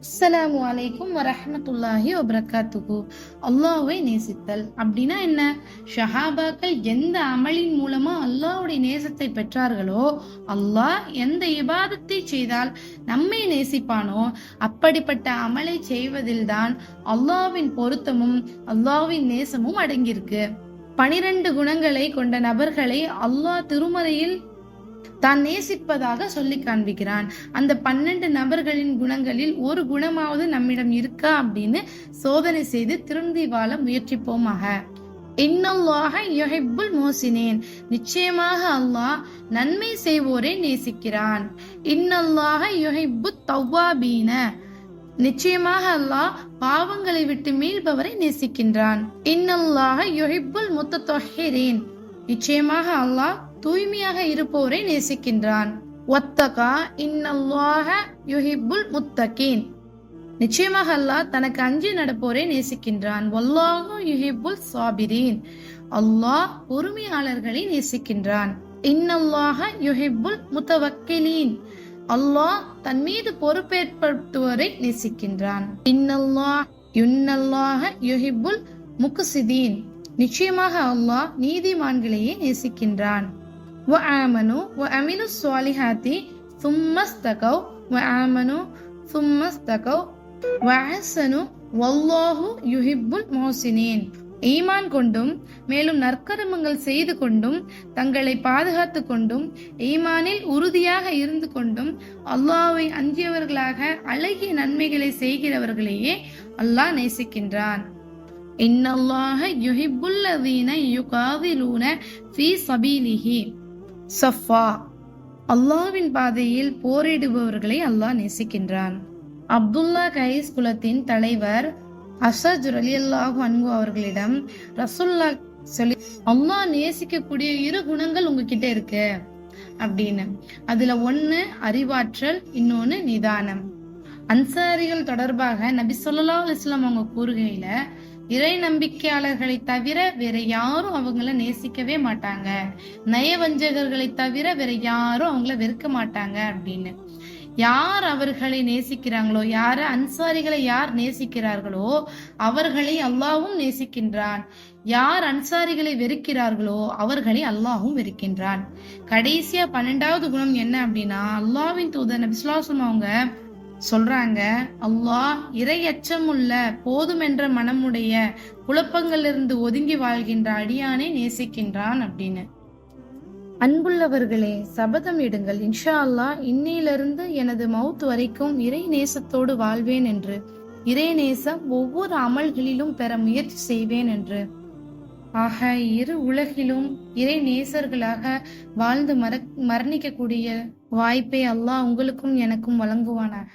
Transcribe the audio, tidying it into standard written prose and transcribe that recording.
அஸ்ஸலாமு அலைக்கும் வரஹ்மத்துல்லாஹி வபரகாத்துஹு. அல்லாஹ்வை நேசித்தல் அப்படின்னா என்ன? ஷஹாபாக்கள் எந்த அமலின் மூலமா அல்லாஹ்வுடைய நேசத்தை பெற்றார்களோ, அல்லாஹ் எந்த இபாதத்தை செய்தால் நம்மை நேசிப்பானோ அப்படிப்பட்ட அமலை செய்வதில்தான் அல்லாஹ்வின் பொருத்தமும் அல்லாஹ்வின் நேசமும் அடங்கியிருக்கு. 12 குணங்களை கொண்ட நபர்களை அல்லாஹ் திருமறையில் தான் நேசிப்பதாக சொல்லி காண்பிக்கிறான். அந்த 12 நபர்களின் குணங்களில் ஒரு குணமாவது நம்மிடம் இருக்கா அப்படின்னு சோதனை செய்து திருந்தி வாழ முயற்சிப்போமாக. இன்னல்லாஹ யுஹிப்புல் முஹ்சினீன், நிச்சயமாக அல்லாஹ் நன்மை செய்வோரை நேசிக்கிறான். இன்னல்லாஹ யுஹிப்புத் தவ்வாபீன, நிச்சயமாக அல்லாஹ் பாவங்களை விட்டு மீள்பவரை நேசிக்கின்றான். இன்னல்லாஹ யுஹிப்புல் முத்தத்தஹிரீன், நிச்சயமாக அல்லாஹ் தூய்மையாக இருப்போரை நேசிக்கின்றான். வத்தகா இன்னல்லாஹ யுஹிப்புல் முத்தகீன், நிச்சயமாக அல்லாஹ் தனக்கு அஞ்சி நடப்போரை நேசிக்கின்றான். வல்லாஹு யுஹிப்புல் சாபிரீன், அல்லாஹ் பொறுமையாளர்களை நேசிக்கின்றான். இன்னல்லாஹ யுஹிப்புல் முத்தவக்கிலீன், அல்லாஹ் தன் மீது பொறுப்பேற்படுத்துவரை நேசிக்கின்றான். இன்னல்லாஹ யுஹிப்புல் முக்ஸிதீன், நிச்சயமாக அல்லாஹ் நீதிமான்களையே நேசிக்கின்றான். وآمنوا وعملوا الصالحات ثم استقوا وآمنوا ثم استقوا وأحسنوا والله يحب المحسنين, ஈமான் கொண்டும் மேலும் நற்கர்மங்கள் செய்து கொண்டும் தங்களை பாதுகாத்து கொண்டும் ஈமானில் உறுதியாக இருந்து கொண்டும் அல்லாஹ்வை அஞ்சியவர்களாக அழகிய நன்மைகளை செய்கிறவர்களையே அல்லாஹ் நேசிக்கின்றான். இன்னல்லாஹ யுஹிப்புல்லதீன யுகாதிலூன ஃபீ சபீலிஹி சஃபா, அல்லாஹ்வின் பாதையில் போரிடுபவர்களை அல்லாஹ் நேசிக்கின்றான். அப்துல்லா கைஸ் குலத்தின் தலைவர் அஸஜ் ரலியல்லாஹு அன்ஹு அவர்களிடம் ரசூலுல்லாஹ் சொல்லி, அல்லாஹ் நேசிக்கக்கூடிய 2 குணங்கள் உங்ககிட்ட இருக்கு அப்படின்னு. அதுல ஒண்ணு அறிவாற்றல், இன்னொன்னு நிதானம். அன்சாரிகள் தொடர்பாக நபி ஸல்லல்லாஹு அலைஹி வஸல்லம் அவங்க கூறுகையில, இறை நம்பிக்கையாளர்களை தவிர வேற யாரும் அவங்கள நேசிக்கவே மாட்டாங்க, நயவஞ்சகர்களை தவிர வேற யாரும் அவங்கள வெறுக்க மாட்டாங்க அப்படின்னு. யார் அவர்களை நேசிக்கிறாங்களோ, யார அன்சாரிகளை யார் நேசிக்கிறார்களோ அவர்களை அல்லாஹ்வும் நேசிக்கின்றான். யார் அன்சாரிகளை வெறுக்கிறார்களோ அவர்களை அல்லாஹ்வும் வெறுக்கின்றான். கடைசியா 12வது குணம் என்ன அப்படின்னா, அல்லாஹ்வின் தூதர் நபி ஸல்லல்லாஹு அலைஹி வஸல்லம் அவங்க சொல்றாங்க, அல்லாஹ் இறை அச்சமுள்ள போதும் என்ற மனமுடைய குழப்பங்களிலிருந்து ஒதுங்கி வாழ்கின்ற அடியானை நேசிக்கின்றான் அப்படின்னு. அன்புள்ளவர்களே, சபதம் எடுங்கள், இன்ஷா அல்லாஹ் இன்னையிலிருந்து எனது மவுத் வரைக்கும் இறை நேசத்தோடு வாழ்வேன் என்று, இறை நேசம் ஒவ்வொரு அமல்களிலும் பெற முயற்சி செய்வேன் என்று. ஆக இரு உலகிலும் இறை நேசர்களாக வாழ்ந்து மரணிக்கக்கூடிய வாய்ப்பை அல்லாஹ் உங்களுக்கும் எனக்கும் வழங்குவானாக.